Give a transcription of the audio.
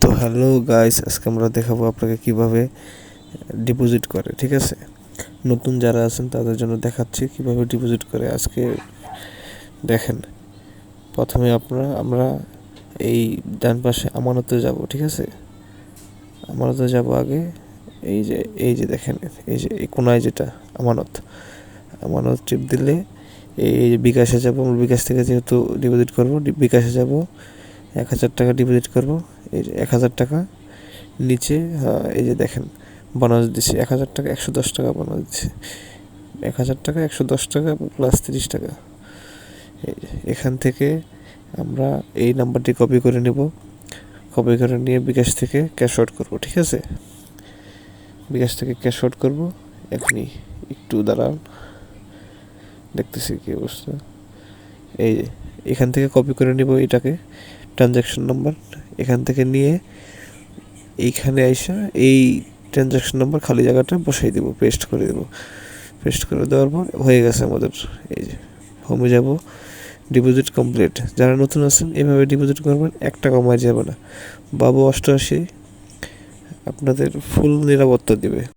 তো hello guys, আজকে আমরা দেখাবো আপনাকে কিভাবে ডিপোজিট করে। ঠিক আছে, নতুন যারা আছেন তাদের জন্য দেখাচ্ছি কিভাবে ডিপোজিট করে। আজকে দেখেন, প্রথমে আমরা এই ডান পাশে আমানতে যাব। ঠিক আছে, আমানতে যাব আগে। এই যে দেখেন, এই যে এই কোনায় যেটা আমানত টিপ দিলে এই যে বিকাশে যাব। আমরা বিকাশ থেকে যেহেতু ডিপোজিট করবো, বিকাশে যাব, 1,000 টাকা ডিপোজিট করব। এই যে 1,000 টাকা নিচে, এই যে দেখেন বোনাস দিছে 1,000 টাকা, 110 টাকা বোনাস দিছে। 1,000 টাকা 110 টাকা প্লাস 30 টাকা। এখান থেকে আমরা এই নাম্বারটি কপি করে নেব। কপি করে নিয়ে বিকাশ থেকে ক্যাশ আউট করবো। ঠিক আছে, বিকাশ থেকে ক্যাশ আউট করবো। এখনই একটু দাঁড়ান, দেখতেছি কি অবস্থা। এই যে এখান থেকে কপি করে নিব এটাকে, ট্রানজ্যাকশন নাম্বার এখান থেকে নিয়ে এইখানে আইসা এই ট্রানজ্যাকশন নাম্বার খালি জায়গাটা বসাই দেবো, পেস্ট করে দেবো। পেস্ট করে দেওয়ার পর হয়ে গেছে আমাদের। এই যে হোমে যাব, ডিপোজিট কমপ্লিট। যারা নতুন আছেন এভাবে ডিপোজিট করবেন, 1 টাকা কমায় যাবে না। বাবু 88 আপনাদের ফুল নিরাপত্তা দিবে।